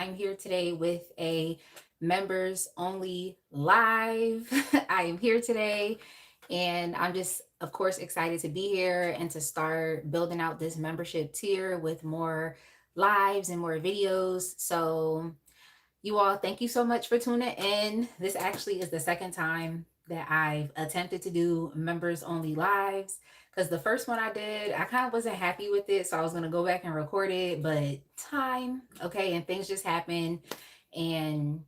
I'm here today with a members only live. I am here today and I'm just, of course, excited to be here and to start building out this membership tier with more lives and more videos. So, you all, thank you so much for tuning in. This actually is the second time that I've attempted to do members only lives because the first one I did, I kind of wasn't happy with it. So I was going to go back and record it, but time, okay, and things just happen and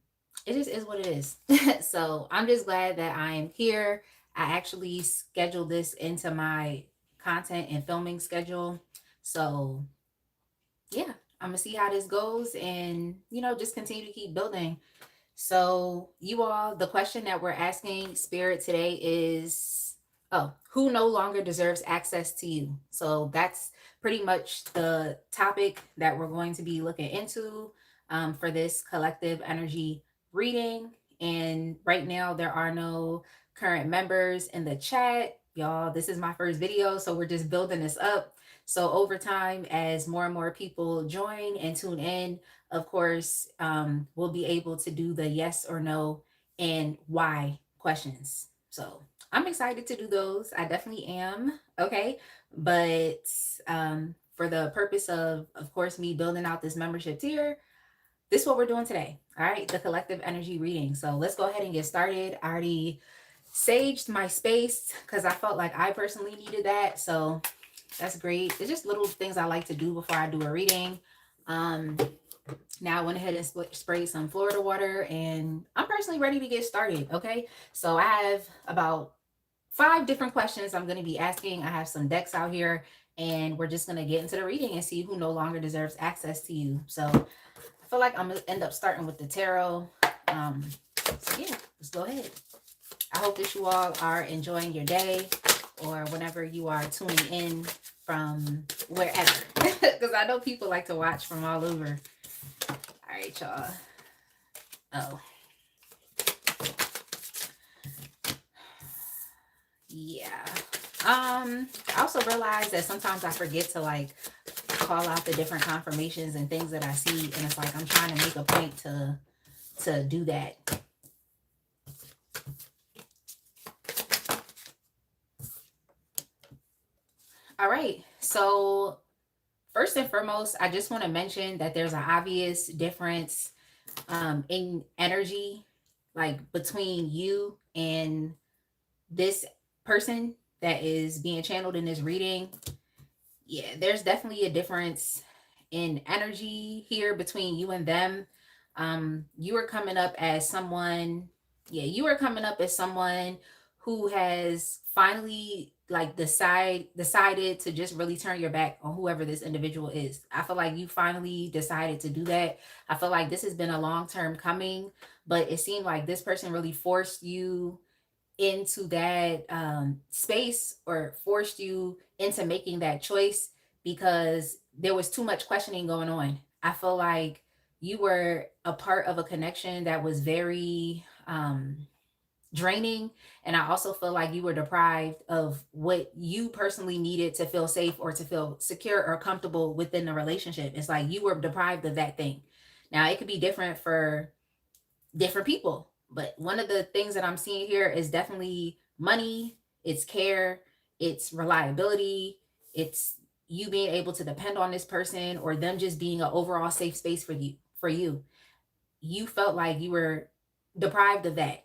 it just is what it is. So I'm just glad that I am here. I actually scheduled this into my content and filming schedule. So yeah, I'm gonna see how this goes and just continue to keep building. So, you all, the question that we're asking Spirit today is, oh, who no longer deserves access to you? So, that's pretty much the topic that we're going to be looking into for this collective energy reading. And right now, there are no current members in the chat. Y'all, this is my first video, so we're just building this up. So, over time, as more and more people join and tune in, of course, we'll be able to do the yes or no and why questions. So I'm excited to do those. I definitely am. Okay. But for the purpose of course, me building out this membership tier, this is what we're doing today. All right. The collective energy reading. So let's go ahead and get started. I already saged my space because I felt like I personally needed that. So that's great. It's just little things I like to do before I do a reading. Now I went ahead and sprayed some Florida water and I'm personally ready to get started. Okay. So I have about 5 different questions I'm going to be asking. I have some decks out here and we're just going to get into the reading and see who no longer deserves access to you. So I feel like I'm going to end up starting with the tarot. So yeah, let's go ahead. I hope that you all are enjoying your day or whenever you are tuning in from wherever. Because I know people like to watch from all over. All right, y'all. Oh. Yeah. I also realize that sometimes I forget to like call out the different confirmations and things that I see. And it's like I'm trying to make a point to do that. All right. So first and foremost, I just want to mention that there's an obvious difference in energy, like between you and this person that is being channeled in this reading. Yeah, there's definitely a difference in energy here between you and them. You are coming up as someone, yeah, you are coming up as someone who has finally like decided to just really turn your back on whoever this individual is. I feel like you finally decided to do that. I feel like this has been a long term coming, but it seemed like this person really forced you into that space or forced you into making that choice because there was too much questioning going on. I feel like you were a part of a connection that was very draining. And I also feel like you were deprived of what you personally needed to feel safe or to feel secure or comfortable within the relationship. It's like you were deprived of that thing. Now, it could be different for different people. But one of the things that I'm seeing here is definitely money, it's care, it's reliability, it's you being able to depend on this person or them just being an overall safe space for you. You felt like you were deprived of that.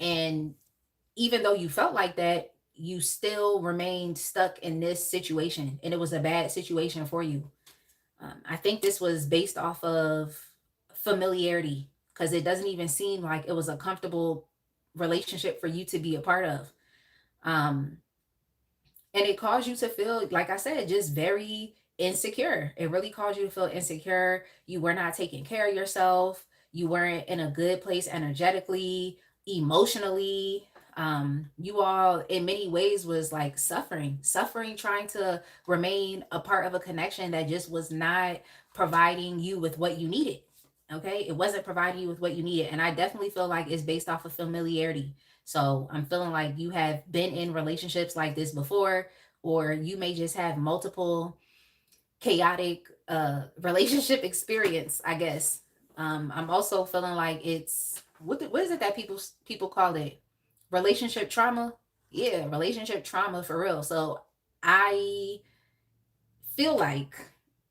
And even though you felt like that, you still remained stuck in this situation and it was a bad situation for you. I think this was based off of familiarity because it doesn't even seem like it was a comfortable relationship for you to be a part of. Um, and it caused you to feel, like I said, just very insecure. It really caused you to feel insecure. You were not taking care of yourself. You weren't in a good place energetically, emotionally. You all in many ways was like suffering trying to remain a part of a connection that just was not providing you with what you needed. Okay, it wasn't providing you with what you needed, and I definitely feel like it's based off of familiarity. So I'm feeling like you have been in relationships like this before, or you may just have multiple chaotic relationship experience, I guess. I'm also feeling like it's what is it that people call it? Relationship trauma. Yeah, relationship trauma for real. So I feel like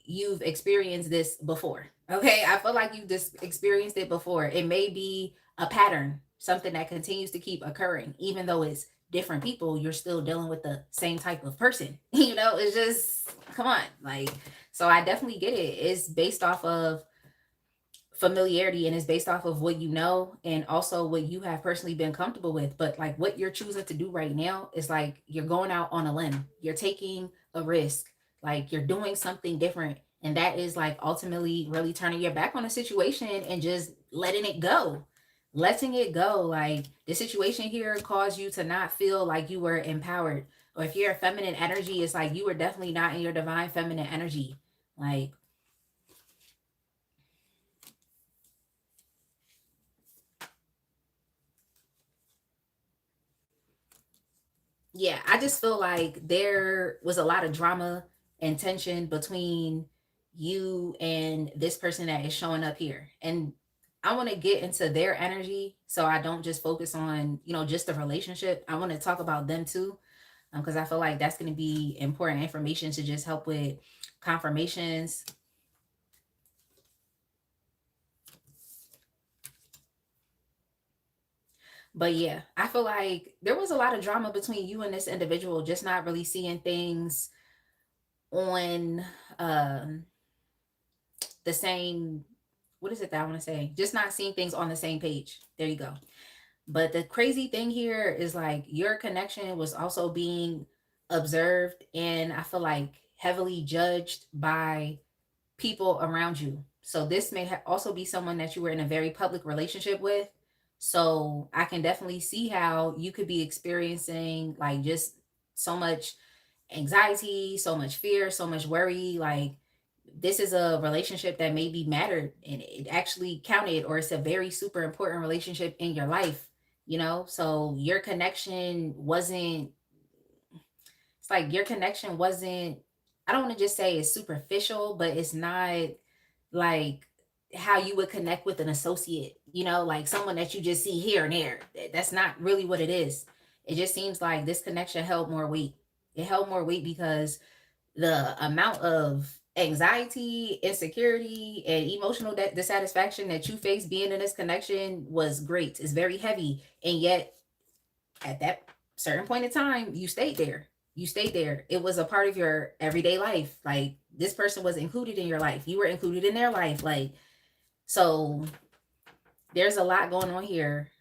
you've experienced this before. Okay, I feel like you've just experienced it before. It may be a pattern, something that continues to keep occurring, even though it's different people. You're still dealing with the same type of person. It's just come on, like. So I definitely get it. It's based off of familiarity and it's based off of what you know and also what you have personally been comfortable with. But like what you're choosing to do right now is like you're going out on a limb, you're taking a risk, like you're doing something different, and that is like ultimately really turning your back on a situation and just letting it go. Like the situation here caused you to not feel like you were empowered, or if you're a feminine energy, it's like you were definitely not in your divine feminine energy. Like, yeah, I just feel like there was a lot of drama and tension between you and this person that is showing up here. And I want to get into their energy so I don't just focus on, just the relationship. I want to talk about them too, because I feel like that's going to be important information to just help with confirmations. But yeah, I feel like there was a lot of drama between you and this individual, just not really seeing things on um the same, what is it that I want to say? Just not seeing things on the same page. There you go. But the crazy thing here is like your connection was also being observed and I feel like heavily judged by people around you. So this may also be someone that you were in a very public relationship with. So I can definitely see how you could be experiencing like just so much anxiety, so much fear, so much worry. Like this is a relationship that maybe mattered and it actually counted, or it's a very super important relationship in your life. So your connection wasn't, it's like your connection wasn't, I don't want to just say it's superficial, but it's not like how you would connect with an associate, like someone that you just see here and there. That's not really what it is. It just seems like this connection held more weight. It held more weight because the amount of anxiety, insecurity, and emotional dissatisfaction that you face being in this connection was great. It's very heavy. And yet, at that certain point in time, you stayed there. You stayed there. It was a part of your everyday life. Like, this person was included in your life. You were included in their life. Like, so there's a lot going on here.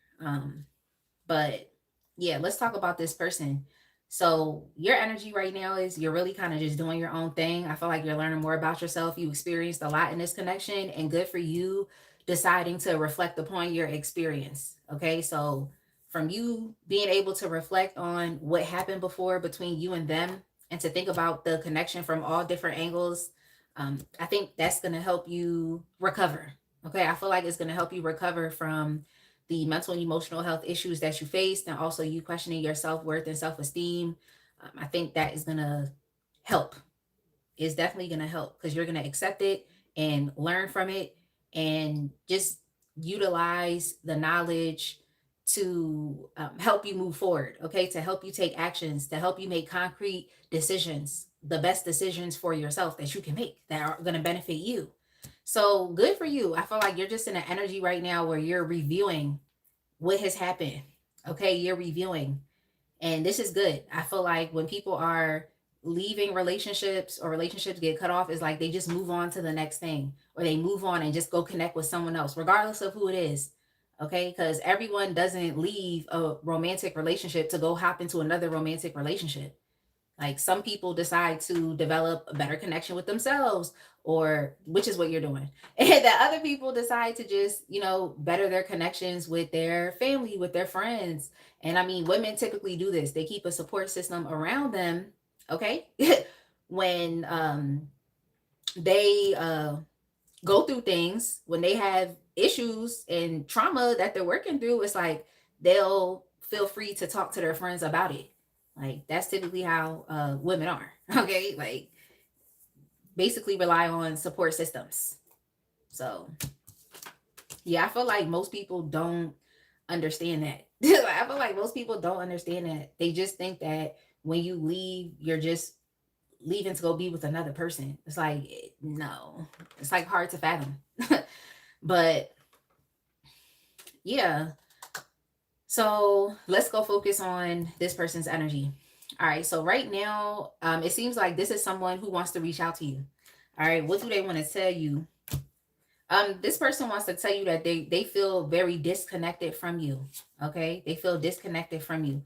But yeah, let's talk about this person. So your energy right now is you're really kind of just doing your own thing. I feel like you're learning more about yourself. You experienced a lot in this connection, and good for you deciding to reflect upon your experience. Okay. So from you being able to reflect on what happened before between you and them and to think about the connection from all different angles, I think that's going to help you recover. Okay. I feel like it's going to help you recover from the mental and emotional health issues that you faced, and also you questioning your self-worth and self-esteem. I think that is going to help. It's definitely going to help because you're going to accept it and learn from it and just utilize the knowledge to help you move forward. Okay, to help you take actions, to help you make concrete decisions, the best decisions for yourself that you can make that are going to benefit you. So good for you. I feel like you're just in an energy right now where you're reviewing what has happened. Okay, you're reviewing. And this is good. I feel like when people are leaving relationships or relationships get cut off, is like they just move on to the next thing, or they move on and just go connect with someone else, regardless of who it is. Okay, because everyone doesn't leave a romantic relationship to go hop into another romantic relationship. Like some people decide to develop a better connection with themselves, or which is what you're doing. And the other people decide to just, better their connections with their family, with their friends. And I mean, women typically do this. They keep a support system around them, okay? When they go through things, when they have issues and trauma that they're working through, it's like they'll feel free to talk to their friends about it. Like that's typically how women are. Okay, like basically rely on support systems. So Yeah, I feel like most people don't understand that. I feel like most people don't understand that. They just think that when you leave, you're just leaving to go be with another person. It's like, no, it's like hard to fathom. But yeah, so let's go focus on this person's energy. All right, so right now, it seems like this is someone who wants to reach out to you. All right, what do they want to tell you? This person wants to tell you that they feel very disconnected from you. Okay, they feel disconnected from you.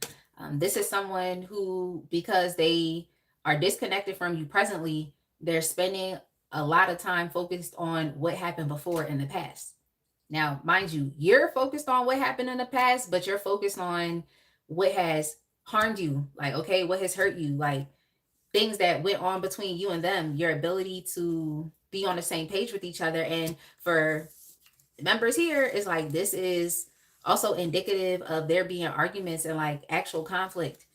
This is someone who, because they are disconnected from you presently, they're spending a lot of time focused on what happened before in the past. Now, mind you, you're focused on what happened in the past, but you're focused on what has harmed you. Like, okay, what has hurt you? Like, things that went on between you and them, your ability to be on the same page with each other. And for members here, is like this is also indicative of there being arguments and like actual conflict,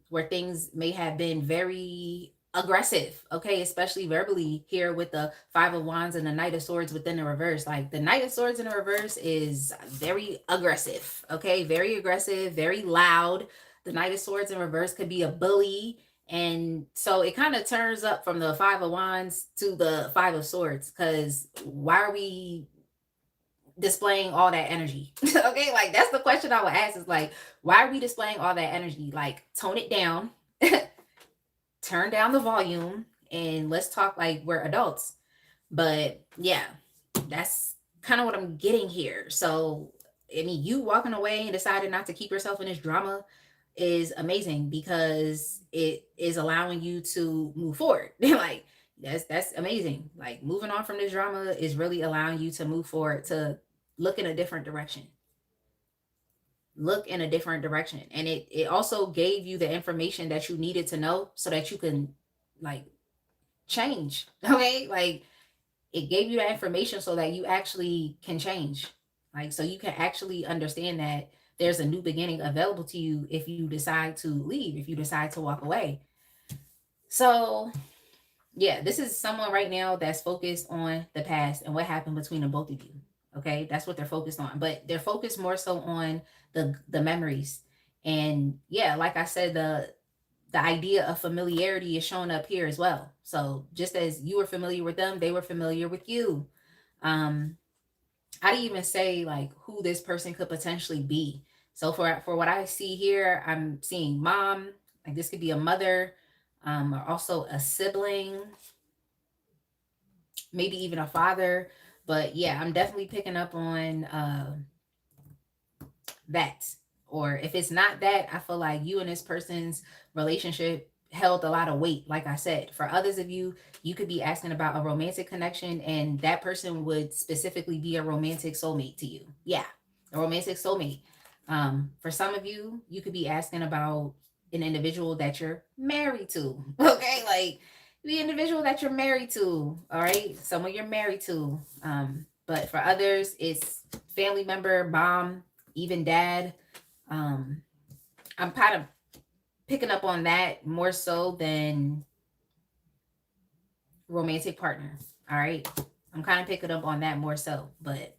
where things may have been very aggressive, okay, especially verbally here with the Five of Wands and the Knight of Swords within the reverse. Like the Knight of Swords in the reverse is very aggressive, okay, very aggressive, very loud. The Knight of Swords in reverse could be a bully. And so it kind of turns up from the Five of Wands to the Five of Swords, because why are we displaying all that energy? Okay, like that's the question I would ask, is like, why are we displaying all that energy? Like, tone it down, turn down the volume, and let's talk like we're adults. But yeah, that's kind of what I'm getting here. So, I mean, you walking away and deciding not to keep yourself in this drama is amazing, because it is allowing you to move forward. Like that's amazing. Like moving on from this drama is really allowing you to move forward, to look in a different direction. Look in a different direction. And it also gave you the information that you needed to know so that you can like change. Okay? Like it gave you that information so that you actually can change. Like so you can actually understand that there's a new beginning available to you if you decide to leave, if you decide to walk away. So yeah, this is someone right now that's focused on the past and what happened between the both of you. Okay, that's what they're focused on, but they're focused more so on the memories. And yeah, like I said, the idea of familiarity is showing up here as well. So just as you were familiar with them, they were familiar with you. Um, how do you even say like who this person could potentially be? So for what I see here, I'm seeing mom. Like this could be a mother, or also a sibling, maybe even a father. But yeah, I'm definitely picking up on that. Or if it's not that, I feel like you and this person's relationship held a lot of weight. Like I said, for others of you, you could be asking about a romantic connection, and that person would specifically be a romantic soulmate to you. Yeah, a romantic soulmate. For some of you, you could be asking about an individual that you're married to. Okay, like the individual that you're married to. All right, someone you're married to. But for others, it's family member, mom, even dad. um I'm kind of picking up on that more so than romantic partner. All right, I'm kind of picking up on that more so, but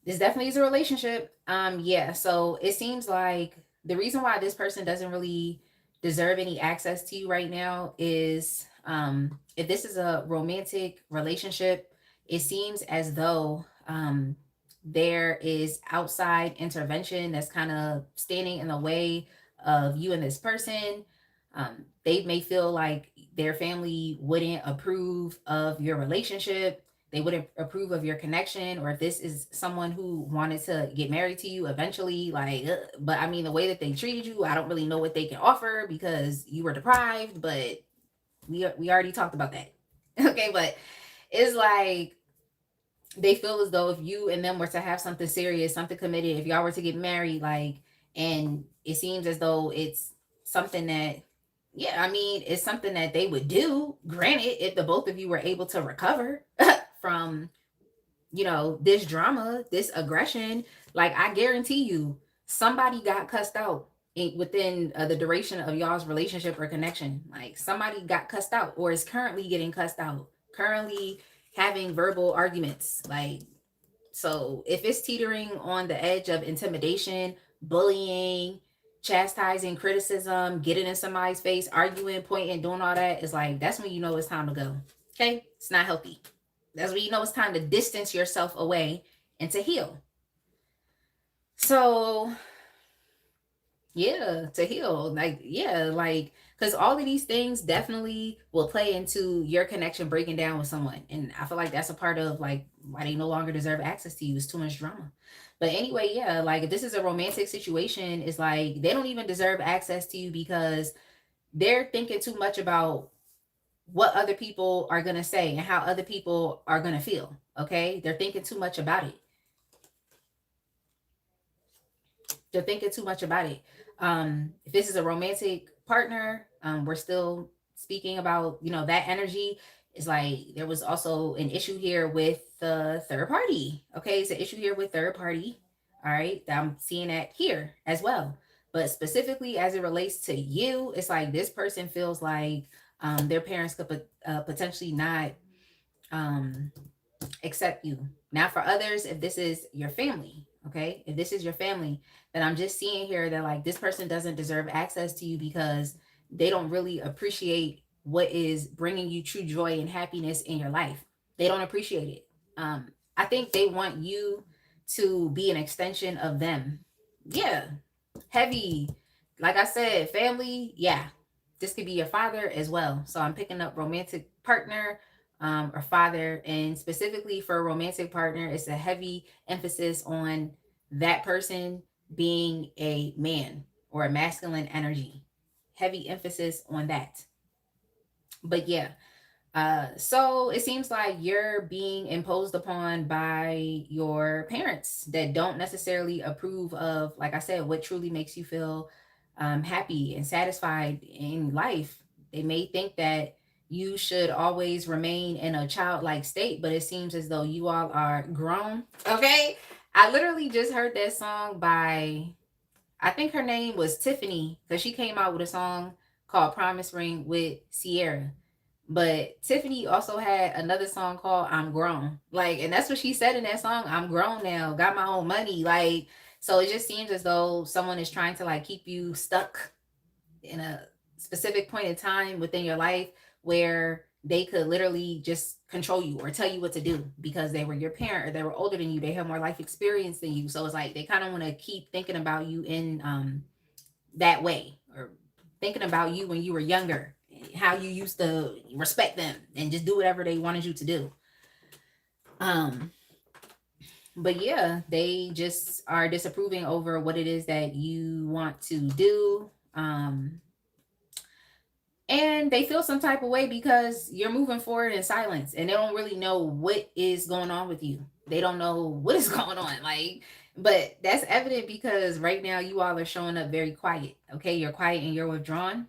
this definitely is a relationship. Yeah, so it seems like the reason why this person doesn't really deserve any access to you right now is, if this is a romantic relationship, it seems as though there is outside intervention that's kind of standing in the way of you and this person. They may feel like their family wouldn't approve of your relationship, they wouldn't approve of your connection, or if this is someone who wanted to get married to you eventually, like, but I mean, the way that they treated you, I don't really know what they can offer because you were deprived, but we already talked about that. Okay, but it's like they feel as though if you and them were to have something serious, something committed, if y'all were to get married, like, and it seems as though it's something that, yeah, I mean, it's something that they would do. Granted, if the both of you were able to recover from, this drama, this aggression, like, I guarantee you, somebody got cussed out within the duration of y'all's relationship or connection. Like, somebody got cussed out or is currently getting cussed out, currently having verbal arguments. Like, So if it's teetering on the edge of intimidation, bullying, chastising, criticism, getting in somebody's face, arguing, pointing, doing all that, it's like that's when you know it's time to go. Okay? It's not healthy. That's when you know it's time to distance yourself away and to heal. So yeah, to heal. Like, yeah, like, because all of these things definitely will play into your connection breaking down with someone. And I feel like that's a part of like why they no longer deserve access to you is too much drama. But anyway, yeah, like if this is a romantic situation, it's like they don't even deserve access to you because they're thinking too much about what other people are going to say and how other people are going to feel. Okay. They're thinking too much about it. They're thinking too much about it. If this is a romantic partner, we're still speaking about, you know, that energy. Is like there was also an issue here with the third party. Okay, it's an issue here with third party. All right, I'm seeing that here as well. But specifically as it relates to you, it's like this person feels like their parents could potentially not um, accept you. Now, for others, if this is your family, okay, if this is your family, then I'm just seeing here that like this person doesn't deserve access to you because they don't really appreciate what is bringing you true joy and happiness in your life. They don't appreciate it. I think they want you to be an extension of them. Yeah, heavy. Like I said, family, yeah. This could be your father as well. So I'm picking up romantic partner or father. And specifically for a romantic partner, it's a heavy emphasis on that person being a man or a masculine energy. Heavy emphasis on that. But yeah, so it seems like you're being imposed upon by your parents that don't necessarily approve of, like I said, what truly makes you feel happy and satisfied in life. They may think that you should always remain in a childlike state, but it seems as though you all are grown. Okay. I literally just heard that song by, I think her name was Tiffany, because she came out with a song called Promise Ring with Sierra. But Tiffany also had another song called I'm Grown. Like, and that's what she said in that song. I'm grown now, got my own money. Like, so it just seems as though someone is trying to like keep you stuck in a specific point in time within your life where they could literally just control you or tell you what to do because they were your parent or they were older than you. They have more life experience than you. So it's like they kind of want to keep thinking about you in that way or thinking about you when you were younger, how you used to respect them and just do whatever they wanted you to do. Um, but yeah, they just are disapproving over what it is that you want to do. And they feel some type of way because you're moving forward in silence and they don't really know what is going on with you. They don't know what is going on. Like, but that's evident because right now you all are showing up very quiet. Okay. You're quiet and you're withdrawn,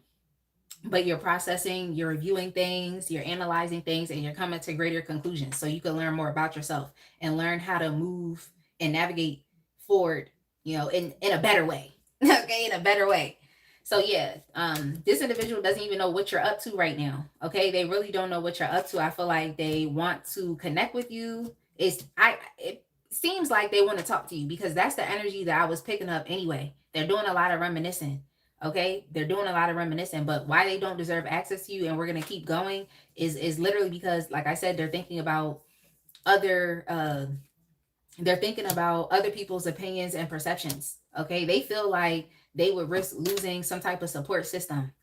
but you're processing, you're reviewing things, you're analyzing things, and you're coming to greater conclusions so you can learn more about yourself and learn how to move and navigate forward, you know, in a better way. Okay, in a better way. So yeah, this individual doesn't even know what you're up to right now. Okay, they really don't know what you're up to. I feel like they want to connect with you. It seems like they want to talk to you because that's the energy that I was picking up anyway. They're doing a lot of reminiscing. Okay, they're doing a lot of reminiscing, but why they don't deserve access to you and we're gonna keep going is literally because, like I said, they're thinking about other they're thinking about other people's opinions and perceptions. Okay, they feel like they would risk losing some type of support system,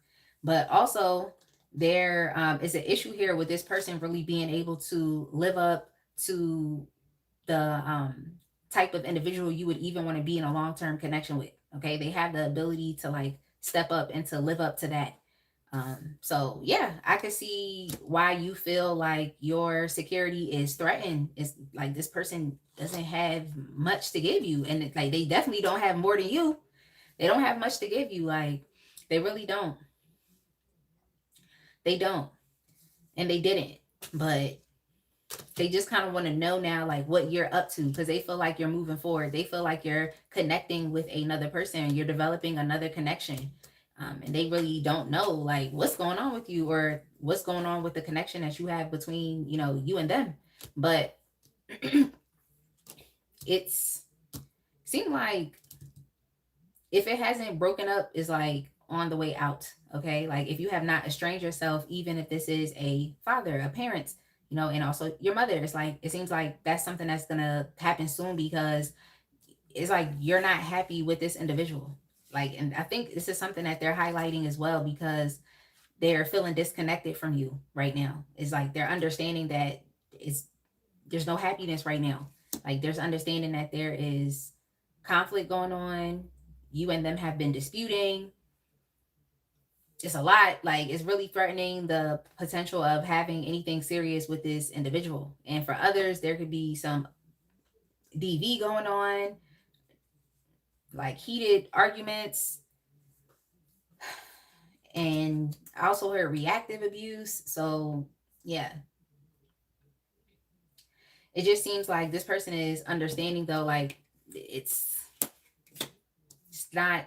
but also there is an issue here with this person really being able to live up to the type of individual you would even want to be in a long-term connection with. Okay, they have the ability to like step up and to live up to that. So yeah, I can see why you feel like your security is threatened. It's like this person doesn't have much to give you, and like they definitely don't have more than you. They don't have much to give you. Like they really don't. They don't, and they didn't. But they just kind of want to know now like what you're up to because they feel like you're moving forward. They feel like you're connecting with another person, you're developing another connection. And they really don't know like what's going on with you or what's going on with the connection that you have between, you know, you and them. But it's seem like if it hasn't broken up, is like on the way out. Okay, like if you have not estranged yourself, even if this is a father, a parent, and also your mother, it's like it seems like that's something that's gonna happen soon, because it's like you're not happy with this individual. Like, and I think this is something that they're highlighting as well, because they're feeling disconnected from you right now. It's like they're understanding that it's there's no happiness right now. Like there's understanding that there is conflict going on. You and them have been disputing. It's a lot. Like it's really threatening the potential of having anything serious with this individual. And for others, there could be some DV going on, like heated arguments. And I also heard reactive abuse. So yeah, it just seems like this person is understanding though, like it's not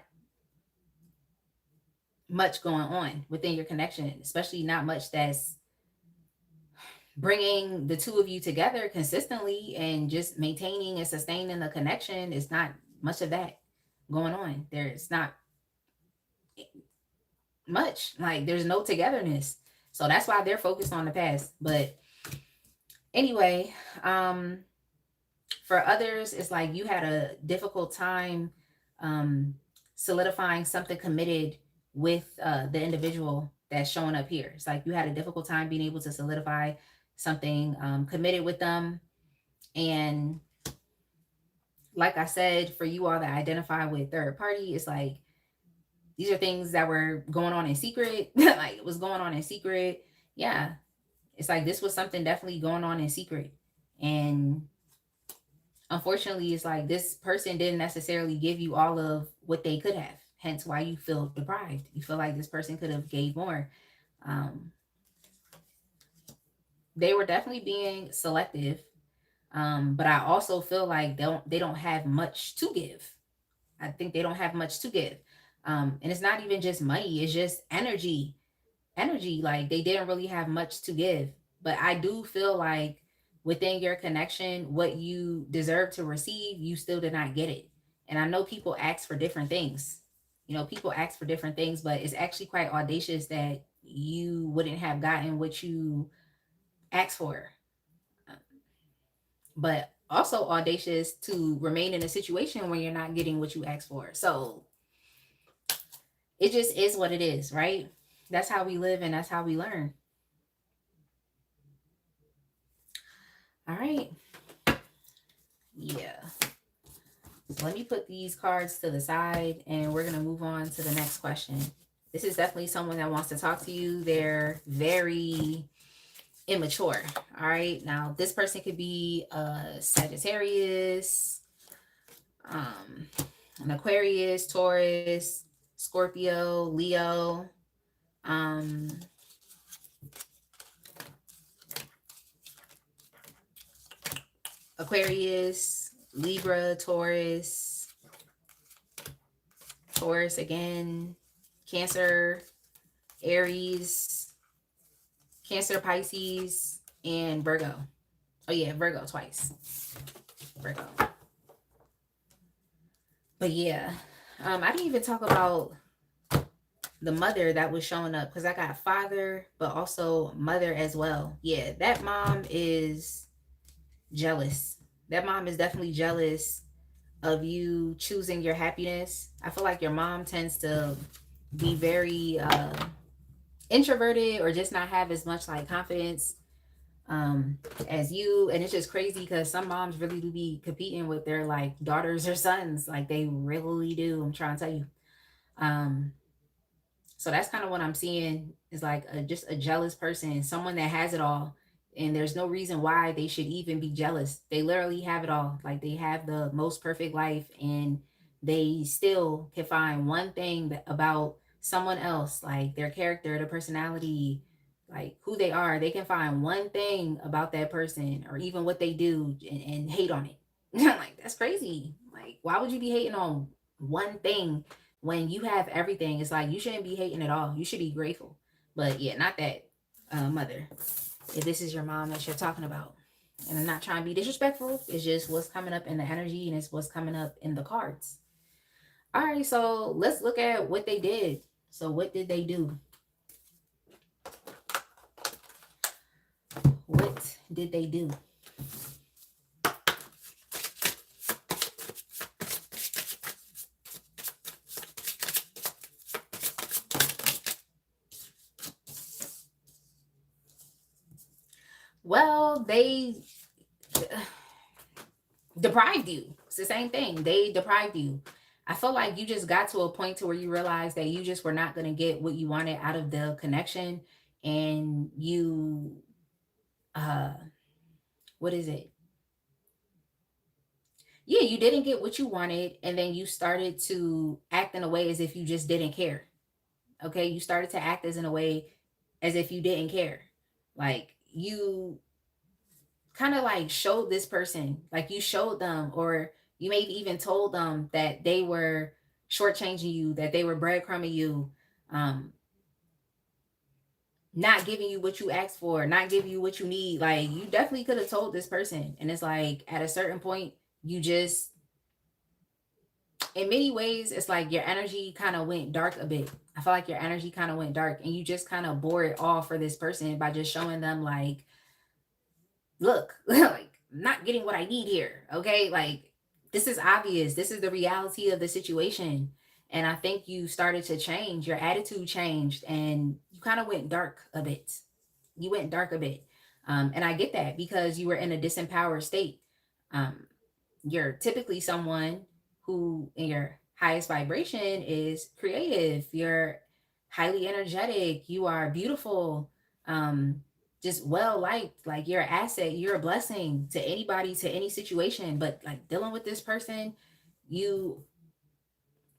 much going on within your connection, especially not much that's bringing the two of you together consistently and just maintaining and sustaining the connection. Is not much of that going on. There's not much, like there's no togetherness. So that's why they're focused on the past. But anyway, for others, it's like you had a difficult time um solidifying something committed with the individual that's showing up here. It's like you had a difficult time being able to solidify something committed with them. And like I said, for you all that identify with third party, it's like these are things that were going on in secret. Like it was going on in secret. Yeah. It's like this was something definitely going on in secret. And unfortunately, it's like this person didn't necessarily give you all of what they could have. Hence why you feel deprived. You feel like this person could have gave more. Um, they were definitely being selective. But I also feel like they don't have much to give. I think they don't have much to give. And it's not even just money, it's just energy. Energy, like they didn't really have much to give. But I do feel like within your connection, what you deserve to receive, you still did not get it. And I know people ask for different things. People ask for different things, but it's actually quite audacious that you wouldn't have gotten what you asked for. But also audacious to remain in a situation where you're not getting what you asked for. So it just is what it is, right? That's how we live and that's how we learn. All right. Yeah. So let me put these cards to the side and we're going to move on to the next question. This is definitely someone that wants to talk to you. They're very immature. All right. Now, this person could be a Sagittarius, um, an Aquarius, Taurus, Scorpio, Leo, um, Aquarius, Libra, Taurus again, Cancer, Aries, Cancer, Pisces, and Virgo. Oh yeah, Virgo twice. Virgo. But yeah, I didn't even talk about the mother that was showing up, because I got father, but also mother as well. Yeah, that mom is jealous. That mom is definitely jealous of you choosing your happiness. I feel like your mom tends to be very introverted or just not have as much like confidence as you. And it's just crazy because some moms really do be competing with their like daughters or sons. Like they really do. I'm trying to tell you. Um, so that's kind of what I'm seeing, is like just a jealous person, someone that has it all. And there's no reason why they should even be jealous. They literally have it all. Like they have the most perfect life and they still can find one thing about someone else, like their character, their personality, like who they are. They can find one thing about that person or even what they do and hate on it. Like that's crazy. Like why would you be hating on one thing when you have everything? It's like you shouldn't be hating at all. You should be grateful. But yeah, not that mother. If this is your mom that you're talking about. And I'm not trying to be disrespectful. It's just what's coming up in the energy and it's what's coming up in the cards. All right, so let's look at what they did. So what did they do? What did they do? Well, they deprived you. It's the same thing. They deprived you. I feel like you just got to a point to where you realized that you just were not going to get what you wanted out of the connection, and you uh what is it? Yeah, you didn't get what you wanted, and then you started to act in a way as if you just didn't care. Okay, you started to act as in a way as if you didn't care. Like you kind of like showed this person, like you showed them, or you maybe even told them that they were shortchanging you, that they were breadcrumbing you, um, not giving you what you asked for, not giving you what you need. Like you definitely could have told this person, and it's like at a certain point, you just, in many ways, it's like your energy kind of went dark a bit. I feel like your energy kind of went dark, and you just kind of bore it all for this person by just showing them like, look, like I'm not getting what I need here. Okay. Like this is obvious. This is the reality of the situation. And I think you started to change. Your attitude changed and you kind of went dark a bit. You went dark a bit. And I get that because you were in a disempowered state. Um, you're typically someone who in your highest vibration is creative. You're highly energetic. You are beautiful. Um, just well liked. Like you're an asset. You're a blessing to anybody, to any situation. But like dealing with this person, you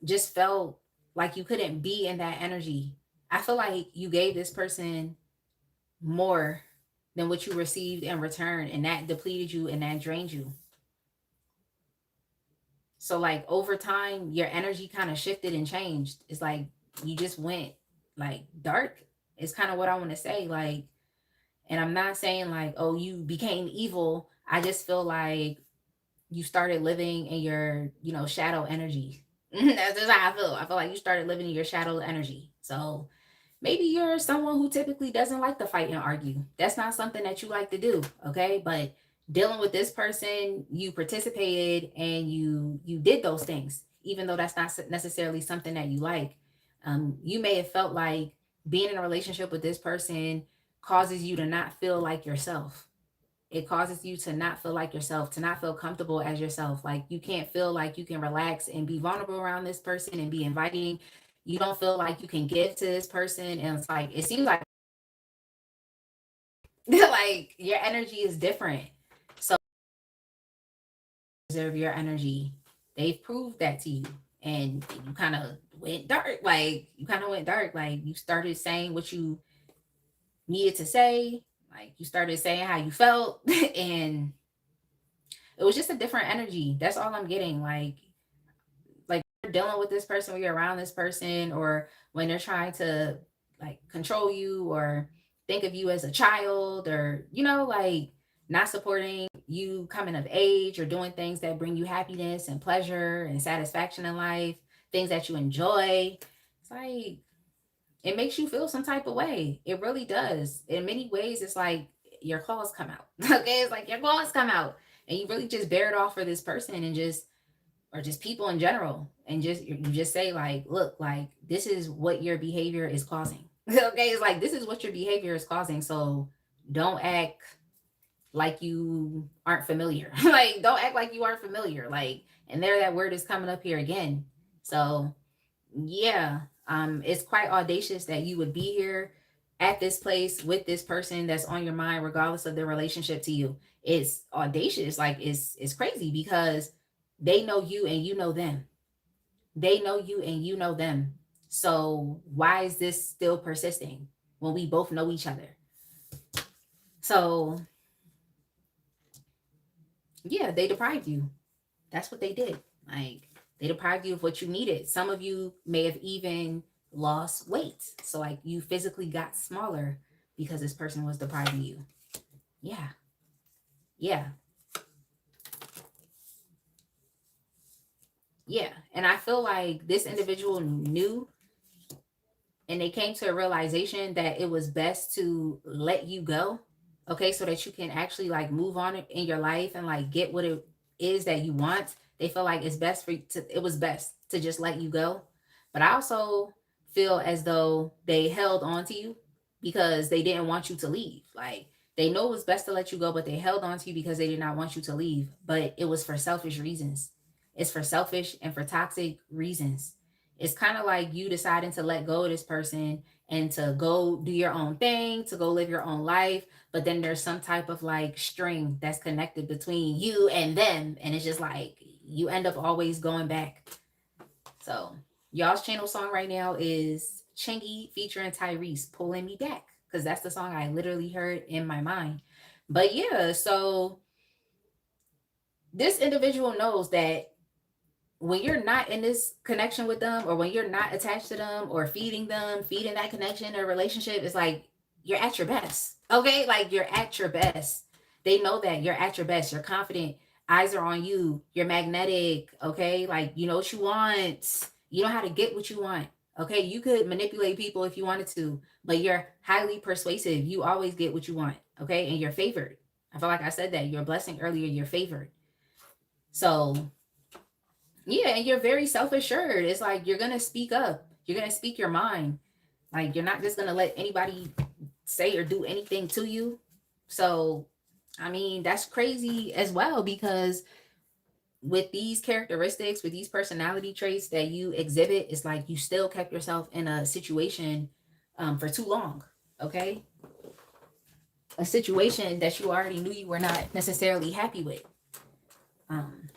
just felt like you couldn't be in that energy. I feel like you gave this person more than what you received in return, and that depleted you and that drained you. So like over time, your energy kind of shifted and changed. It's like you just went like dark. It's kind of what I want to say. Like, and I'm not saying like, oh, you became evil. I just feel like you started living in your, shadow energy. That's just how I feel. I feel like you started living in your shadow energy. So maybe you're someone who typically doesn't like to fight and argue. That's not something that you like to do, okay? But dealing with this person, you participated and you did those things, even though that's not necessarily something that you like. You may have felt like being in a relationship with this person causes you to not feel like yourself. It causes you to not feel like yourself, to not feel comfortable as yourself. Like you can't feel like you can relax and be vulnerable around this person and be inviting. You don't feel like you can give to this person. And it's like, it seems like like your energy is different. So reserve your energy. They've proved that to you. And you kind of went dark. Like you kind of went dark. Like you started saying what you needed to say. Like you started saying how you felt. And it was just a different energy. That's all I'm getting. Like you're dealing with this person, when you're around this person, or when they're trying to like control you or think of you as a child, or like not supporting you coming of age or doing things that bring you happiness and pleasure and satisfaction in life, things that you enjoy. It's like it makes you feel some type of way. It really does. In many ways, it's like your claws come out. Okay, it's like your claws come out, and you really just bear it off for this person, and just or just people in general, and just you just say like, look, like this is what your behavior is causing. Okay, it's like this is what your behavior is causing. So don't act like you aren't familiar. Like don't act like you aren't familiar. Like, and there that word is coming up here again. So yeah, it's quite audacious that you would be here at this place with this person that's on your mind, regardless of their relationship to you. It's audacious, like it's crazy because they know you and you know them. They know you and you know them. So why is this still persisting when we both know each other? So yeah, they deprived you. That's what they did. Like they deprived you of what you needed. Some of you may have even lost weight. So like you physically got smaller because this person was depriving you. Yeah. Yeah, yeah. And I feel like this individual knew, and they came to a realization that it was best to let you go, okay, so that you can actually like move on in your life and like get what it is that you want. They feel like it's best for you to, it was best to just let you go. But I also feel as though they held on to you because they didn't want you to leave. Like, they know it was best to let you go, but they held on to you because they did not want you to leave. But it was for selfish reasons. It's for selfish and for toxic reasons. It's kind of like you deciding to let go of this person and to go do your own thing, to go live your own life. But then there's some type of like string that's connected between you and them. And it's just like you end up always going back. So, y'all's channel song right now is Chingy featuring Tyrese, Pulling Me Back. Because that's the song I literally heard in my mind. But yeah, so this individual knows that when you're not in this connection with them, or when you're not attached to them or feeding them, feeding that connection or relationship, it's like you're at your best. Okay? Like you're at your best. They know that you're at your best. You're confident. Eyes are on you. You're magnetic. Okay? Like you know what you want. You know how to get what you want. Okay? You could manipulate people if you wanted to, but you're highly persuasive. You always get what you want. Okay? And you're favored. I feel like I said that. You're a blessing earlier. You're favored. So yeah, and you're very self-assured. It's like you're gonna speak up. You're gonna speak your mind. Like you're not just gonna let anybody say or do anything to you. So, I mean, that's crazy as well because with these characteristics, with these personality traits that you exhibit, it's like you still kept yourself in a situation for too long. Okay, a situation that you already knew you were not necessarily happy with. Um,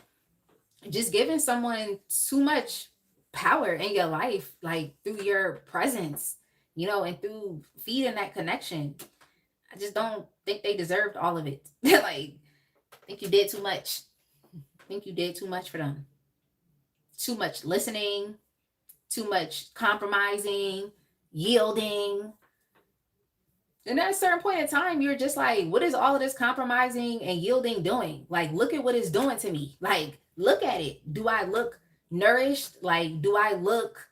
just giving someone too much power in your life, like through your presence, you know, and through feeding that connection. I just don't think they deserved all of it. Like, I think you did too much. I think you did too much for them. Too much listening, too much compromising, yielding. And at a certain point in time, you're just like, what is all of this compromising and yielding doing? Like, look at what it's doing to me. Like, look at it. Do I look nourished? Like, do I look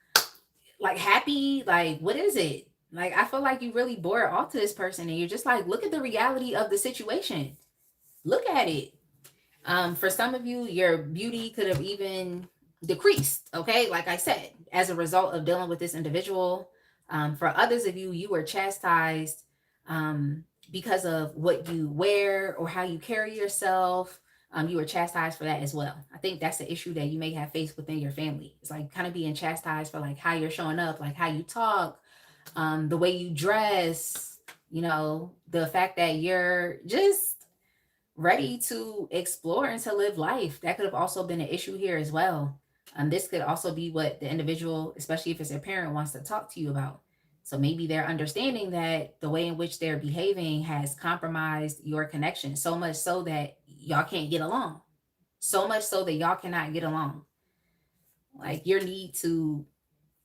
like happy? Like, what is it? Like, I feel like you really bore it all to this person, and you're just like, look at the reality of the situation. Look at it. For some of you, your beauty could have even decreased, okay? Like I said, as a result of dealing with this individual. For others of you, you were chastised because of what you wear or how you carry yourself. You were chastised for that as well. I think that's the issue that you may have faced within your family. It's like kind of being chastised for like how you're showing up, like how you talk, the way you dress, you know, the fact that you're just ready to explore and to live life. That could have also been an issue here as well. This could also be what the individual, especially if it's a parent, wants to talk to you about. So maybe they're understanding that the way in which they're behaving has compromised your connection so much so that y'all can't get along. So much so that y'all cannot get along. Like your need to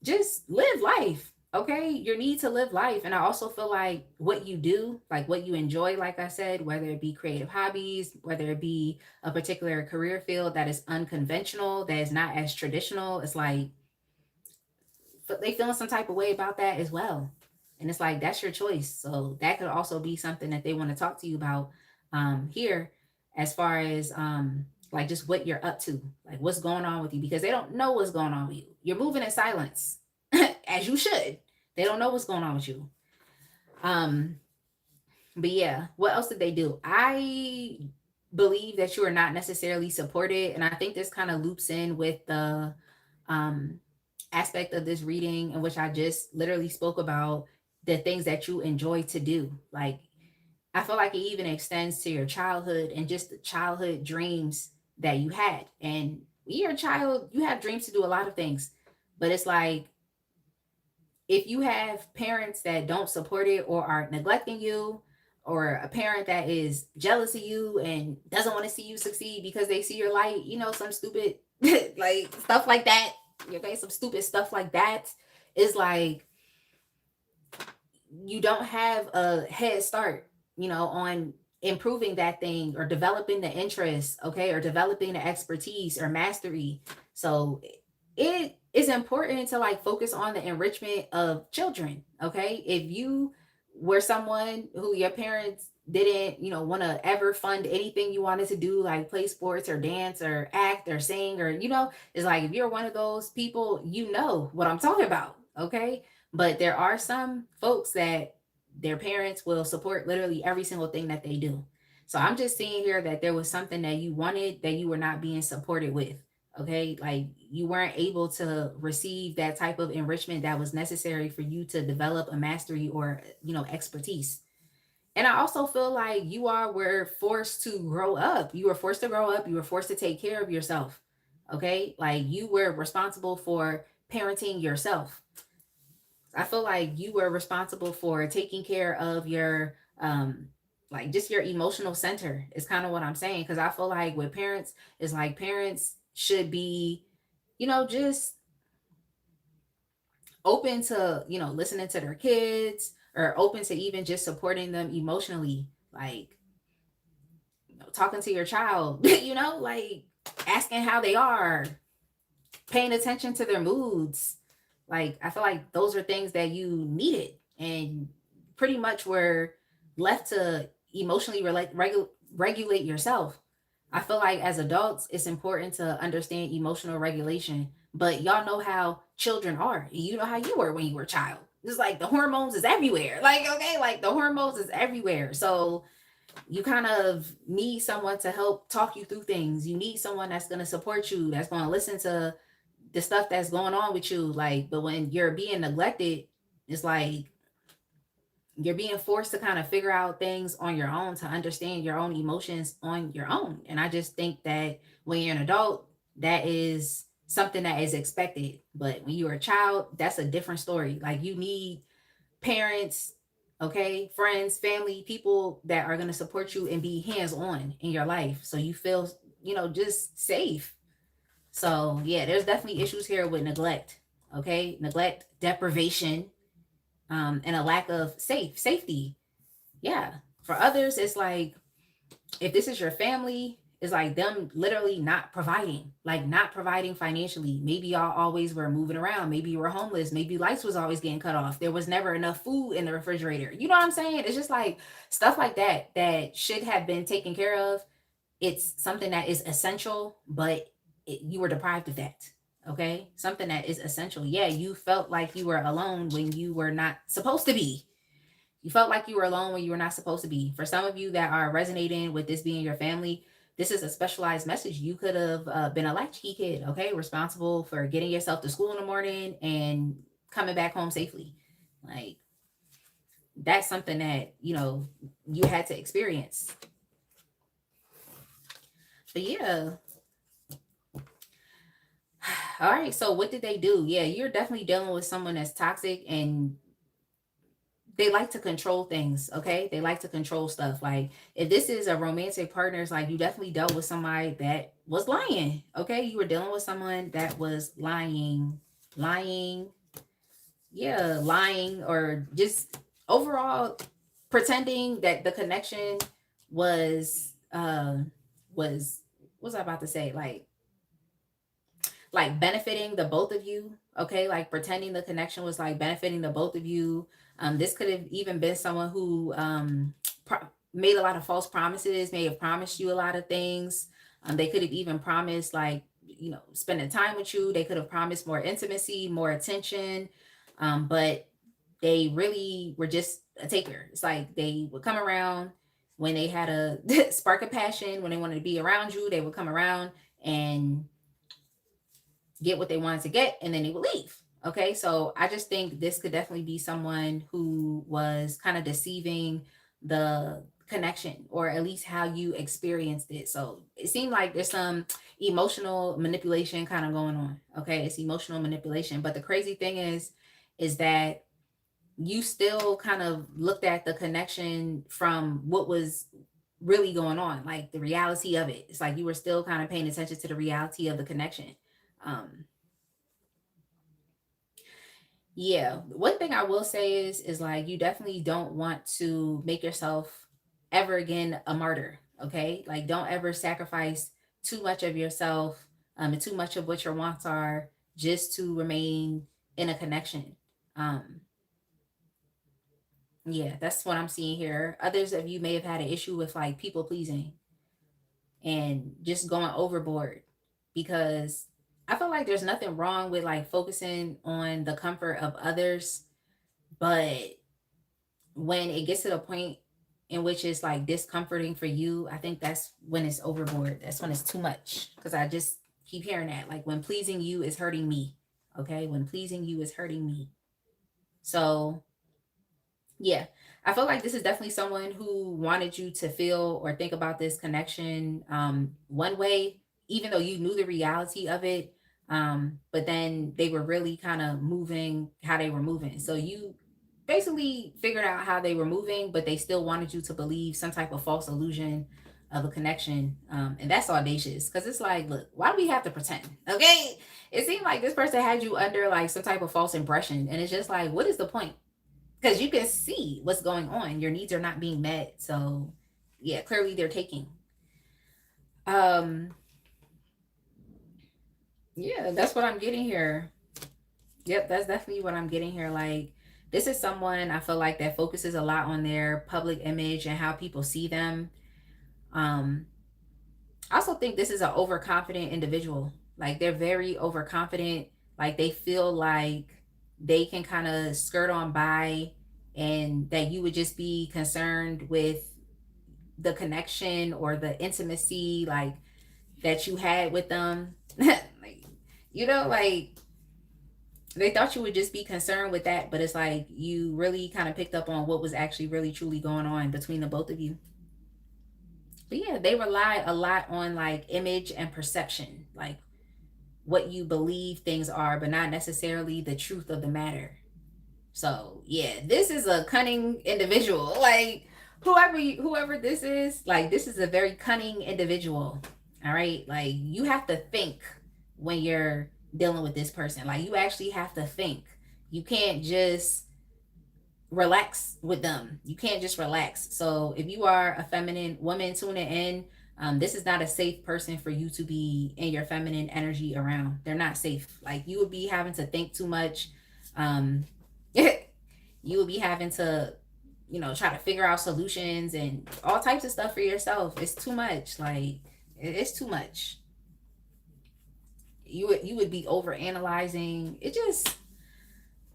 just live life. Okay, your need to live life. And I also feel like what you do, like what you enjoy, like I said, whether it be creative hobbies, whether it be a particular career field that is unconventional, that is not as traditional, it's like they feeling some type of way about that as well. And it's like that's your choice. So that could also be something that they want to talk to you about here, as far as like just what you're up to, like what's going on with you, because they don't know what's going on with you. You're moving in silence, as you should. They don't know what's going on with you. Um, but yeah, what else did they do? I believe that you are not necessarily supported, and I think this kind of loops in with the um aspect of this reading in which I just literally spoke about the things that you enjoy to do. Like I feel like it even extends to your childhood and just the childhood dreams that you had. And when you're a child, you have dreams to do a lot of things. But it's like if you have parents that don't support it or are neglecting you, or a parent that is jealous of you and doesn't want to see you succeed because they see your light, you know, some stupid like stuff like that. Okay, some stupid stuff like that is like you don't have a head start, you know, on improving that thing or developing the interest, okay, or developing the expertise or mastery. So it is important to like focus on the enrichment of children, okay? If you were someone who your parents didn't, want to ever fund anything you wanted to do, like play sports or dance or act or sing, or, it's like if you're one of those people, you know what I'm talking about, okay? But there are some folks that their parents will support literally every single thing that they do. So I'm just seeing here that there was something that you wanted that you were not being supported with. Okay. Like you weren't able to receive that type of enrichment that was necessary for you to develop a mastery or, expertise. And I also feel like you all were forced to grow up. You were forced to grow up. You were forced to take care of yourself. Okay. Like you were responsible for parenting yourself. I feel like you were responsible for taking care of your like just your emotional center is kind of what I'm saying. Cause I feel like with parents, it's like parents should be, just open to, listening to their kids or open to even just supporting them emotionally. Like, talking to your child, like asking how they are, paying attention to their moods. Like I feel like those are things that you needed and pretty much were left to emotionally regulate yourself. I feel like as adults, it's important to understand emotional regulation, but y'all know how children are. You know how you were when you were a child. It's like the hormones is everywhere. Like, okay, like the hormones is everywhere. So you kind of need someone to help talk you through things. You need someone that's going to support you, that's going to listen to the stuff that's going on with you. Like, but when you're being neglected, it's like you're being forced to kind of figure out things on your own, to understand your own emotions on your own. And I just think that when you're an adult, that is something that is expected. But when you're a child, that's a different story. Like you need parents, okay, friends, family, people that are going to support you and be hands on in your life. So you feel, just safe. So yeah, there's definitely issues here with neglect. Okay, neglect, deprivation, and a lack of safety. Yeah. For others, it's like if this is your family, it's like them literally not providing, like not providing financially. Maybe y'all always were moving around. Maybe you were homeless. Maybe lights was always getting cut off. There was never enough food in the refrigerator. You know what I'm saying? It's just like stuff like that that should have been taken care of. It's something that is essential, but you were deprived of that. Okay. Something that is essential. Yeah. You felt like you were alone when you were not supposed to be. You felt like you were alone when you were not supposed to be. For some of you that are resonating with this being your family, this is a specialized message. You could have been a latchkey kid, okay, responsible for getting yourself to school in the morning and coming back home safely. Like that's something that you had to experience. But yeah, all right. So what did they do? Yeah, you're definitely dealing with someone that's toxic and they like to control things, okay? They like to control stuff. Like if this is a romantic partner, it's like you definitely dealt with somebody that was lying, okay? You were dealing with someone that was lying, yeah, lying, or just overall pretending that the connection was was what was I about to say? Like benefiting the both of you, okay, like pretending the connection was like benefiting the both of you. This could have even been someone who made a lot of false promises, may have promised you a lot of things. They could have even promised like spending time with you. They could have promised more intimacy, more attention, but they really were just a taker. It's like they would come around when they had a spark of passion, when they wanted to be around you, they would come around and get what they wanted to get, and then they would leave. Okay, so I just think this could definitely be someone who was kind of deceiving the connection, or at least how you experienced it. So it seemed like there's some emotional manipulation kind of going on. Okay, it's emotional manipulation. But the crazy thing is that you still kind of looked at the connection from what was really going on, like the reality of it. It's like you were still kind of paying attention to the reality of the connection. um yeah, one thing I will say is like you definitely don't want to make yourself ever again a martyr. Okay, like don't ever sacrifice too much of yourself, and too much of what your wants are, just to remain in a connection. um yeah, that's what I'm seeing here. Others of you may have had an issue with like people pleasing and just going overboard, because I feel like there's nothing wrong with like focusing on the comfort of others, but when it gets to the point in which it's like discomforting for you, I think that's when it's overboard. That's when it's too much. Because I just keep hearing that. Like when pleasing you is hurting me. Okay. When pleasing you is hurting me. So yeah, I feel like this is definitely someone who wanted you to feel or think about this connection one way, even though you knew the reality of it. But then they were really kind of moving how they were moving. So you basically figured out how they were moving, but they still wanted you to believe some type of false illusion of a connection. And that's audacious, because it's like, look, why do we have to pretend? Okay. It seemed like this person had you under like some type of false impression. And it's just like, what is the point? Because you can see what's going on. Your needs are not being met. So yeah, clearly they're taking. Um, yeah, that's what I'm getting here. Yep, that's definitely what I'm getting here. Like, this is someone I feel like that focuses a lot on their public image and how people see them. Um, I also think this is an overconfident individual. Like, they're very overconfident. Like, they feel like they can kind of skirt on by, and that you would just be concerned with the connection or the intimacy, like, that you had with them. Like, like they thought you would just be concerned with that, but it's like you really kind of picked up on what was actually really truly going on between the both of you. But yeah, they rely a lot on like image and perception, like what you believe things are, but not necessarily the truth of the matter. So yeah, this is a cunning individual. Like whoever this is, like this is a very cunning individual. All right, like you have to think when you're dealing with this person. Like you actually have to think. You can't just relax with them. You can't just relax. So if you are a feminine woman tuning in, this is not a safe person for you to be in your feminine energy around. They're not safe. Like you would be having to think too much. Um, you would be having to, try to figure out solutions and all types of stuff for yourself. It's too much. Like it's too much. You would be over analyzing. It just,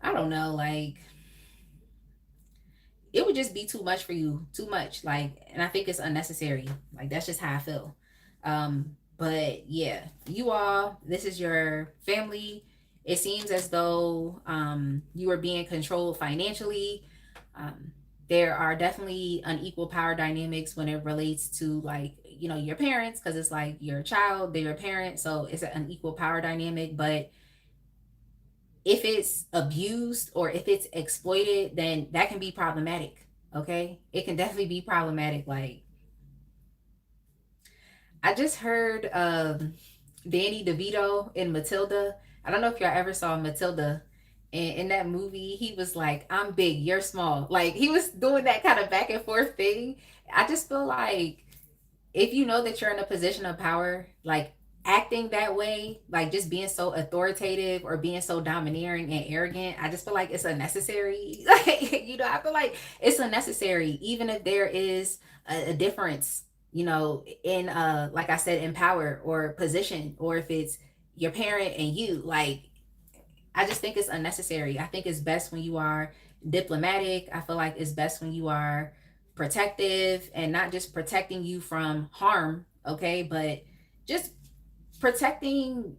I don't know, like it would just be too much for you, too much. Like, and I think it's unnecessary. Like that's just how I feel. But yeah, you all, this is your family. It seems as though you are being controlled financially. um, there are definitely unequal power dynamics when it relates to like your parents, because it's like your child, they're your parent, so it's an unequal power dynamic. But if it's abused or if it's exploited, then that can be problematic. Okay, it can definitely be problematic. Like I just heard Danny DeVito in Matilda. I don't know if y'all ever saw Matilda. And in that movie, he was like, I'm big, you're small. Like he was doing that kind of back and forth thing. I just feel like if you know that you're in a position of power, like acting that way, like just being so authoritative or being so domineering and arrogant, I just feel like it's unnecessary. Like, I feel like it's unnecessary, even if there is a difference, in like I said, in power or position, or if it's your parent and you, like, I just think it's unnecessary. I think it's best when you are diplomatic. I feel like it's best when you are protective, and not just protecting you from harm, okay, but just protecting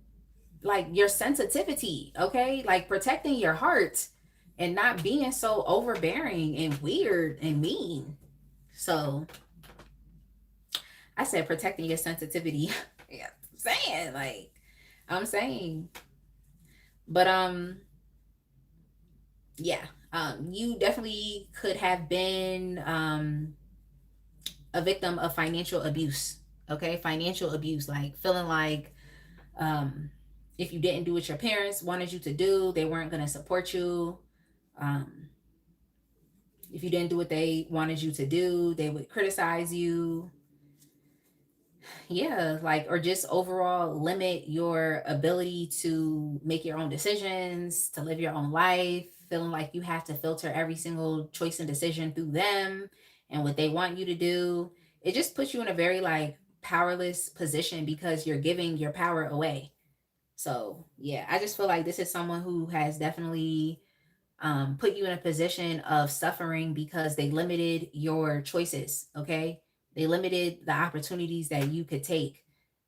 like your sensitivity, okay? Like protecting your heart and not being so overbearing and weird and mean. So I said protecting your sensitivity. Yeah, I'm saying. But yeah, you definitely could have been a victim of financial abuse. Okay, financial abuse, like feeling like um, if you didn't do what your parents wanted you to do, they weren't going to support you. Um, If you didn't do what they wanted you to do, they would criticize you. Yeah, like, or just overall limit your ability to make your own decisions, to live your own life, feeling like you have to filter every single choice and decision through them and what they want you to do. It just puts you in a very like powerless position because you're giving your power away. So yeah, I just feel like this is someone who has definitely put you in a position of suffering because they limited your choices. Okay, they limited the opportunities that you could take,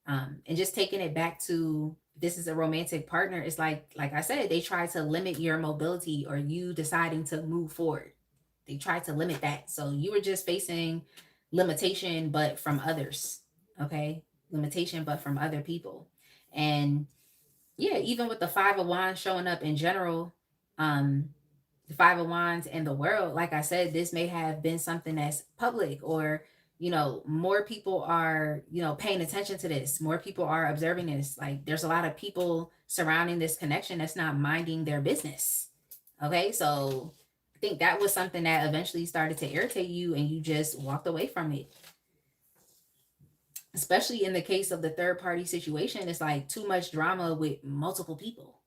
and just taking it back to this is a romantic partner. It's like I said, they try to limit your mobility or you deciding to move forward. They try to limit that, so you were just facing limitation, but from others. Okay, limitation, but from other people, and yeah, even with the Five of Wands showing up in general, um, the Five of Wands and the world, like I said, this may have been something that's public, or more people are paying attention to this, more people are observing this. Like there's a lot of people surrounding this connection that's not minding their business. Okay, so I think that was something that eventually started to irritate you and you just walked away from it. Especially in the case of the third party situation, it's like too much drama with multiple people.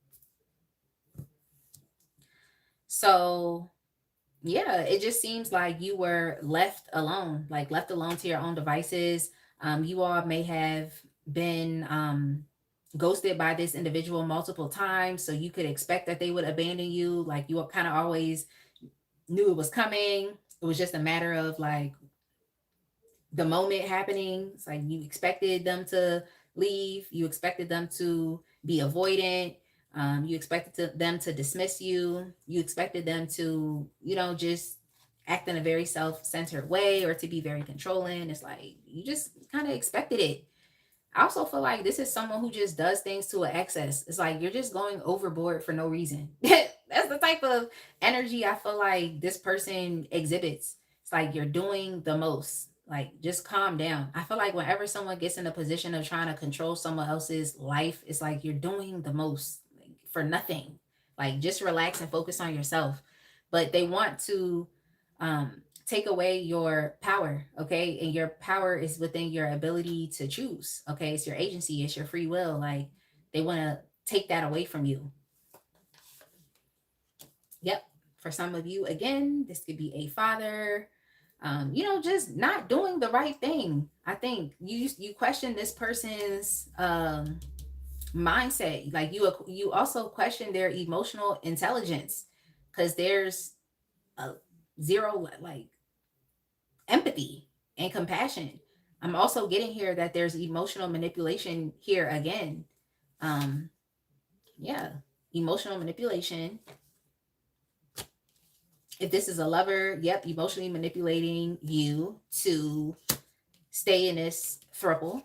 So yeah, it just seems like you were left alone, like left alone to your own devices. You all may have been ghosted by this individual multiple times, so you could expect that they would abandon you. Like you kind of always knew it was coming. It was just a matter of like the moment happening. It's like you expected them to leave, you expected them to be avoidant, you expected them to dismiss you, you expected them to, just act in a very self-centered way or to be very controlling. It's like you just kind of expected it. I also feel like this is someone who just does things to an excess. It's like you're just going overboard for no reason. That's the type of energy I feel like this person exhibits. It's like you're doing the most. Like just calm down. I feel like whenever someone gets in a position of trying to control someone else's life, it's like you're doing the most like, for nothing. Like just relax and focus on yourself. But they want to take away your power, okay? And your power is within your ability to choose, okay? It's your agency, it's your free will. Like they want to take that away from you. Yep. For some of you, again, this could be a father, just not doing the right thing. I think you question this person's mindset. Like you also question their emotional intelligence because there's a zero like empathy and compassion. I'm also getting here that there's emotional manipulation here again. Um, yeah, emotional manipulation. If this is a lover, yep, emotionally manipulating you to stay in this throuple,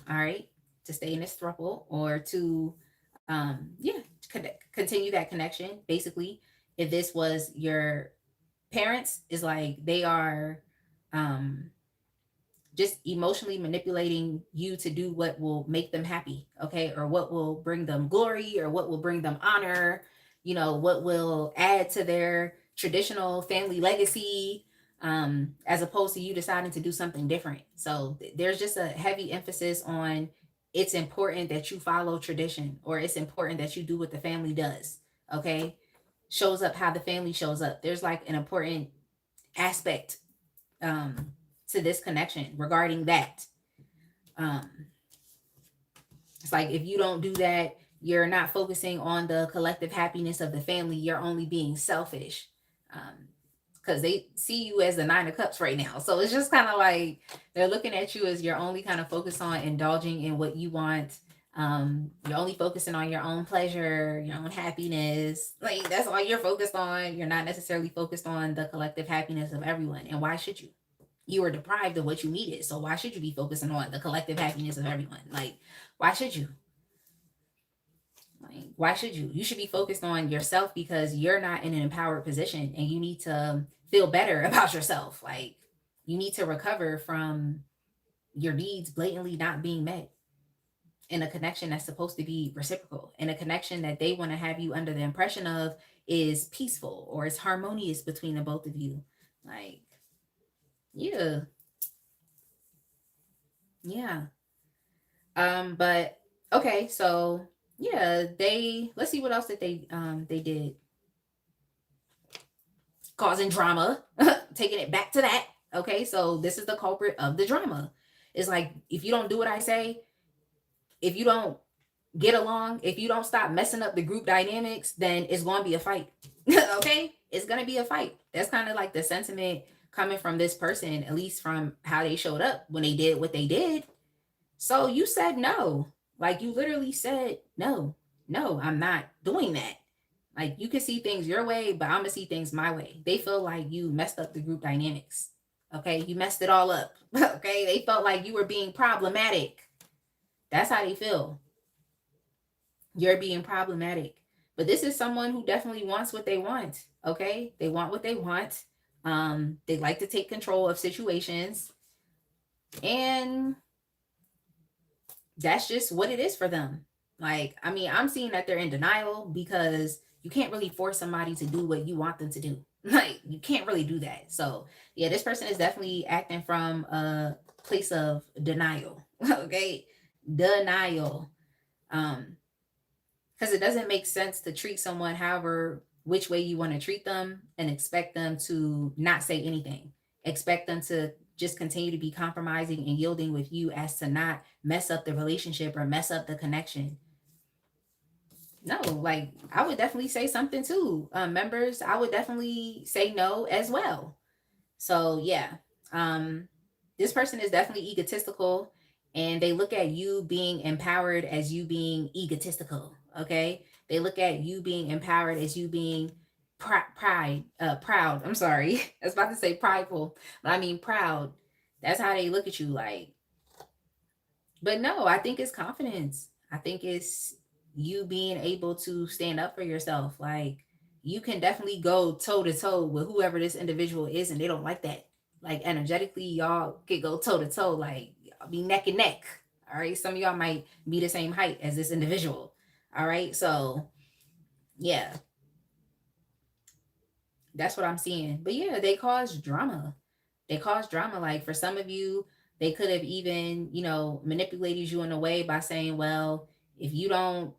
all right, to stay in this throuple or to, yeah, continue that connection. Basically, if this was your parents, is like they are, um, just emotionally manipulating you to do what will make them happy, okay, or what will bring them glory or what will bring them honor, what will add to their traditional family legacy, as opposed to you deciding to do something different. So there's just a heavy emphasis on it's important that you follow tradition or it's important that you do what the family does, okay, shows up how the family shows up. There's like an important aspect, um, to this connection regarding that. Um, it's like if you don't do that, you're not focusing on the collective happiness of the family. You're only being selfish. Because they see you as the Nine of Cups right now. So it's just kind of like they're looking at you as you're only kind of focused on indulging in what you want. You're only focusing on your own pleasure, your own happiness. Like that's all you're focused on. You're not necessarily focused on the collective happiness of everyone. And why should you? You were deprived of what you needed. So why should you be focusing on the collective happiness of everyone? Like, why should you? Like, why should you? You should be focused on yourself because you're not in an empowered position and you need to feel better about yourself. Like, you need to recover from your needs blatantly not being met in a connection that's supposed to be reciprocal, in a connection that they want to have you under the impression of is peaceful or is harmonious between the both of you. Like, yeah, yeah. But okay, so yeah, let's see what else that they did. Causing drama, taking it back to that. Okay, so this is the culprit of the drama. It's like, if you don't do what I say, if you don't get along, if you don't stop messing up the group dynamics, then it's going to be a fight. Okay, it's going to be a fight. That's kind of like the sentiment coming from this person, at least from how they showed up when they did what they did. So you said no. Like, you literally said no. No, I'm not doing that. Like, you can see things your way, but I'm gonna see things my way. They feel like you messed up the group dynamics. Okay, you messed it all up. Okay, they felt like you were being problematic. That's how they feel. You're being problematic. But this is someone who definitely wants what they want. Okay, they want what they want. They like to take control of situations, and that's just what it is for them. Like, I mean, I'm seeing that they're in denial because you can't really force somebody to do what you want them to do. Like, you can't really do that. So, yeah, this person is definitely acting from a place of denial. Okay? Denial. Um, because it doesn't make sense to treat someone however which way you want to treat them and expect them to not say anything, expect them to just continue to be compromising and yielding with you as to not mess up the relationship or mess up the connection. No, like, I would definitely say something too, members. I would definitely say no as well. So yeah, um, this person is definitely egotistical, and they look at you being empowered as you being egotistical. Okay, they look at you being empowered as you being proud. I'm sorry, I was about to say prideful, but I mean proud. That's how they look at you. Like, but no, I think it's confidence. I think it's you being able to stand up for yourself. Like, you can definitely go toe to toe with whoever this individual is, and they don't like that. Like, energetically, y'all could go toe to toe, like, y'all be neck and neck. All right. Some of y'all might be the same height as this individual. All right. So yeah, that's what I'm seeing. But yeah, they cause drama. They cause drama. Like, for some of you, they could have even, manipulated you in a way by saying, well, if you don't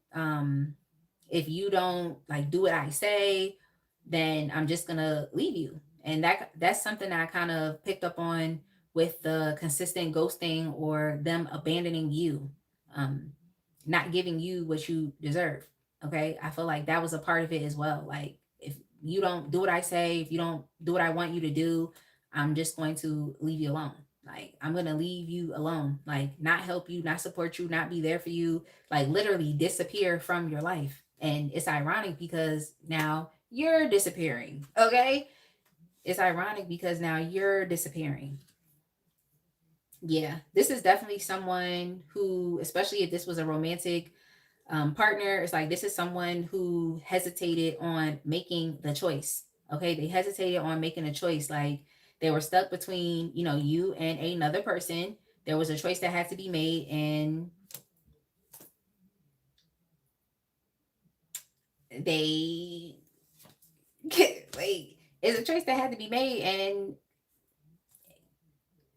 like do what I say, then I'm just gonna leave you. And that's something that I kind of picked up on with the consistent ghosting or them abandoning you, um, not giving you what you deserve. Okay, I feel like that was a part of it as well. Like, if you don't do what I say, if you don't do what I want you to do, I'm just going to leave you alone. Like, I'm gonna leave you alone. Like, not help you, not support you, not be there for you. Like, literally disappear from your life. And it's ironic because now you're disappearing. Okay, it's ironic because now you're disappearing. Yeah, this is definitely someone who, especially if this was a romantic partner, it's like this is someone who hesitated on making the choice. Okay, they hesitated on making a choice. Like, they were stuck between, you and another person. There was a choice that had to be made, and they like, it's a choice that had to be made, and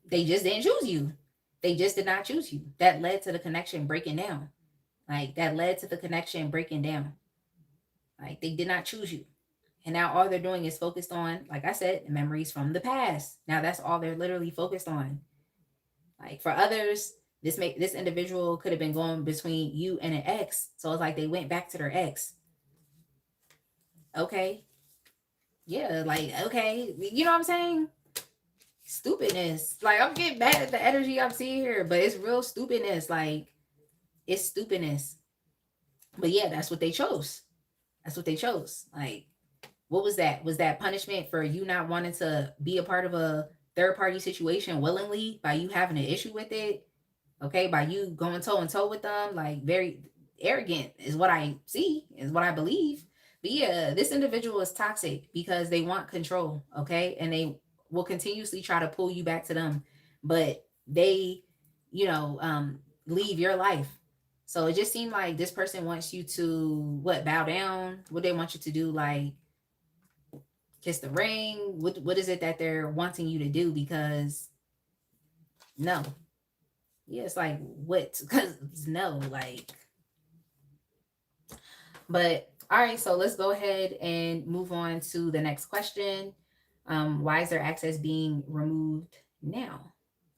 they just didn't choose you. They just did not choose you. That led to the connection breaking down. Like, that led to the connection breaking down. Like, they did not choose you. And now all they're doing is focused on, like I said, memories from the past. Now that's all they're literally focused on. Like, for others, this individual could have been going between you and an ex. So it's like they went back to their ex. Okay. Yeah, like, okay. You know what I'm saying? Stupidness. Like, I'm getting mad at the energy I'm seeing here, but it's real stupidness. Like, it's stupidness. But yeah, that's what they chose. That's what they chose. Like, what was that? Was that punishment for you not wanting to be a part of a third party situation willingly by you having an issue with it? Okay, by you going toe and toe with them, like, very arrogant is what I see, is what I believe. But yeah, this individual is toxic because they want control, okay? And they will continuously try to pull you back to them, but they, you know, um, leave your life. So it just seemed like this person wants you to, what, bow down? What they want you to do, like, kiss the ring? What is it that they're wanting you to do? Because no. Yeah, it's like what? Because no, like, but all right, so let's go ahead and move on to the next question. Why is their access being removed now?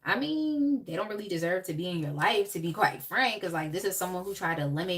I mean, they don't really deserve to be in your life, to be quite frank, because like this is someone who tried to limit